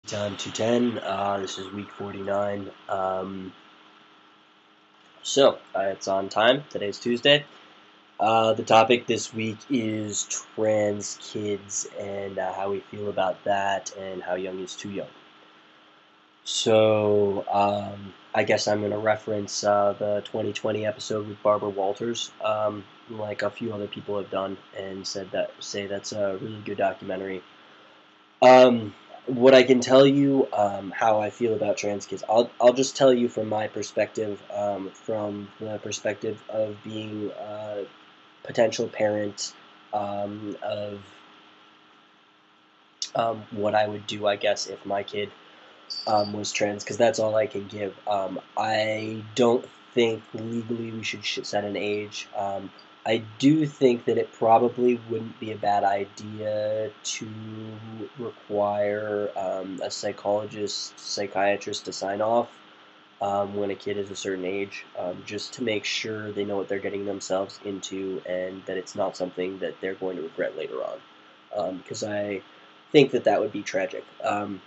Time 210. This is week 49. It's on time. Today's Tuesday. The topic this week is trans kids and how we feel about that and how young is too young. I guess I'm going to reference the 2020 episode with Barbara Walters, like a few other people have done, and say that's a really good documentary. What I can tell you, how I feel about trans kids, I'll just tell you from my perspective, from the perspective of being a potential parent, of what I would do, I guess, if my kid was trans, because that's all I can give. I don't think legally we should set an age. I do think that it probably wouldn't be a bad idea to require a psychiatrist to sign off when a kid is a certain age, just to make sure they know what they're getting themselves into and that it's not something that they're going to regret later on. Because I think that would be tragic. I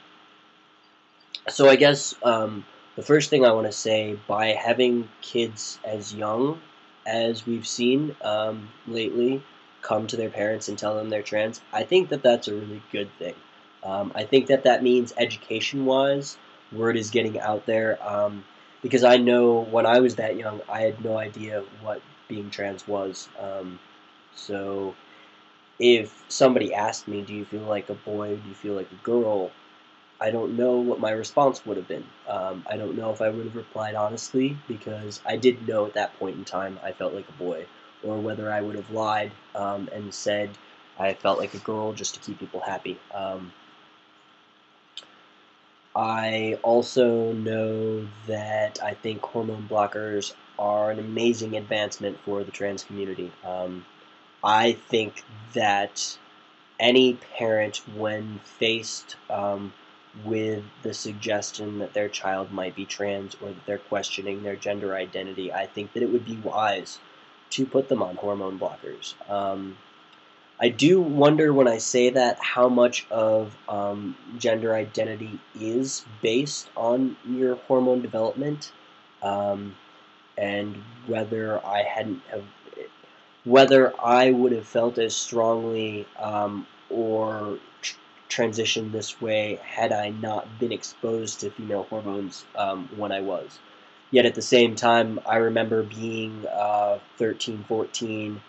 guess the first thing I want to say, by having kids as young as we've seen lately come to their parents and tell them they're trans, I think that's a really good thing. I think that means education-wise, word is getting out there, because I know when I was that young, I had no idea what being trans was. So if somebody asked me, do you feel like a boy, do you feel like a girl, I don't know what my response would have been. I don't know if I would have replied honestly, because I didn't know at that point in time I felt like a boy, or whether I would have lied and said I felt like a girl just to keep people happy. I also know that I think hormone blockers are an amazing advancement for the trans community. I think that any parent, when faced with the suggestion that their child might be trans or that they're questioning their gender identity, I think that it would be wise to put them on hormone blockers. I do wonder, when I say that, how much of gender identity is based on your hormone development, um, and whether I would have felt as strongly or transitioned this way had I not been exposed to female hormones when I was. Yet at the same time, I remember being 13, 14,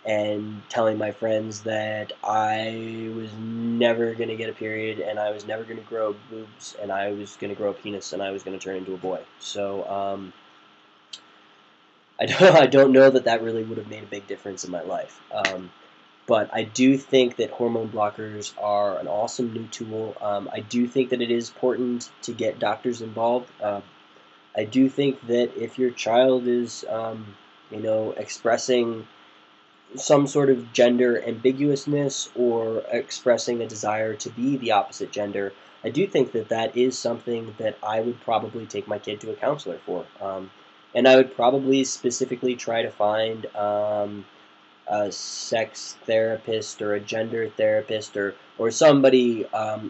and telling my friends that I was never going to get a period, and I was never going to grow boobs, and I was going to grow a penis, and I was going to turn into a boy. I don't know that really would have made a big difference in my life. But I do think that hormone blockers are an awesome new tool. I do think that it is important to get doctors involved. I do think that if your child is, expressing some sort of gender ambiguousness or expressing a desire to be the opposite gender, I do think that is something that I would probably take my kid to a counselor for. And I would probably specifically try to find a sex therapist or a gender therapist, or somebody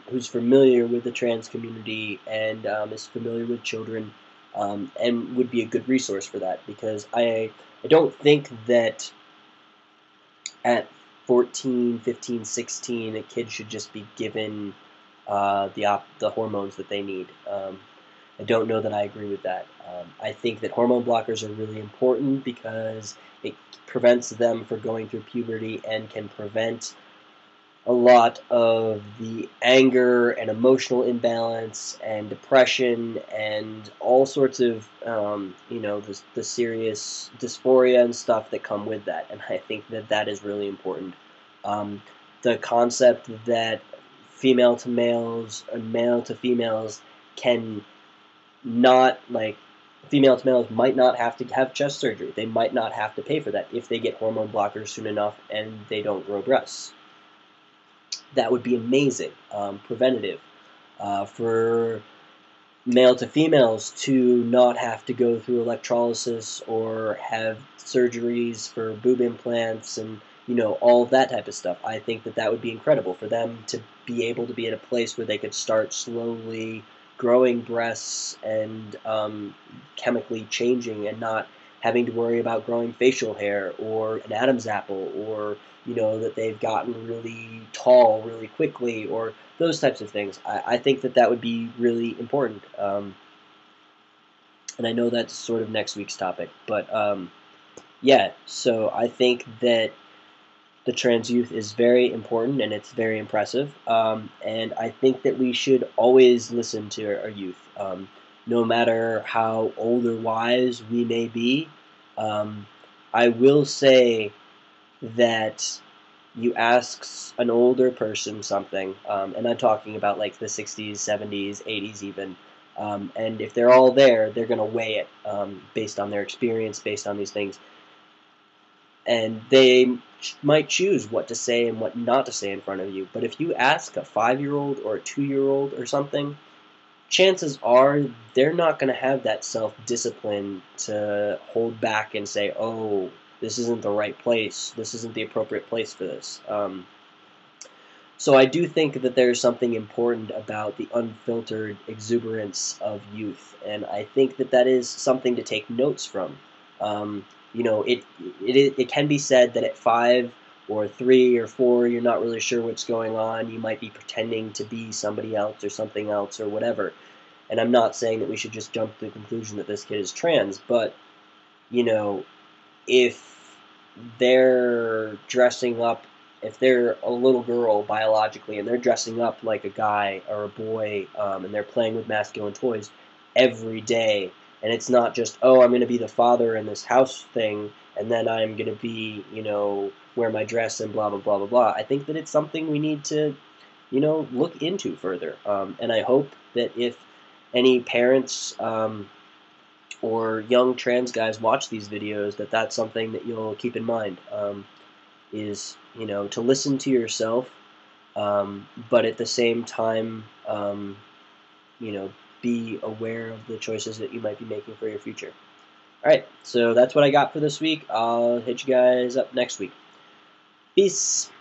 who's familiar with the trans community and is familiar with children, and would be a good resource for that, because I don't think that at 14, 15, 16, a kid should just be given the hormones that they need. I don't know that I agree with that. I think that hormone blockers are really important because it prevents them from going through puberty and can prevent a lot of the anger and emotional imbalance and depression and all sorts of, the serious dysphoria and stuff that come with that. And I think that is really important. The concept that female to males or male to females can not, like, female to males might not have to have chest surgery. They might not have to pay for that if they get hormone blockers soon enough and they don't grow breasts. That would be amazing, preventative, for male to females to not have to go through electrolysis or have surgeries for boob implants and all of that type of stuff. I think that that would be incredible for them to be able to be at a place where they could start slowly growing breasts and chemically changing and not having to worry about growing facial hair or an Adam's apple or that they've gotten really tall really quickly or those types of things. I think that that would be really important. And I know that's sort of next week's topic, but yeah, so I think that the trans youth is very important and it's very impressive. And I think that we should always listen to our youth, no matter how old or wise we may be. Um, I will say that you ask an older person something, and I'm talking about like the 60s, 70s, 80s even, and if they're all there, they're going to weigh it based on their experience, based on these things, and they might choose what to say and what not to say in front of you. But if you ask a 5-year-old or a 2-year-old or something, chances are they're not going to have that self-discipline to hold back and say, oh, this isn't the right place, this isn't the appropriate place for this. So I do think that there's something important about the unfiltered exuberance of youth, and I think that that is something to take notes from. Um, it can be said that at 5 or 3 or 4, you're not really sure what's going on. You might be pretending to be somebody else or something else or whatever. And I'm not saying that we should just jump to the conclusion that this kid is trans, but you know, if they're dressing up, if they're a little girl biologically and they're dressing up like a guy or a boy, and they're playing with masculine toys every day, and it's not just, oh, I'm going to be the father in this house thing, and then I'm going to be, wear my dress and blah, blah, blah, blah, blah. I think that it's something we need to, look into further. And I hope that if any parents, or young trans guys watch these videos, that that's something that you'll keep in mind, is to listen to yourself, but at the same time, you know be aware of the choices that you might be making for your future. All right, so that's what I got for this week. I'll hit you guys up next week. Peace.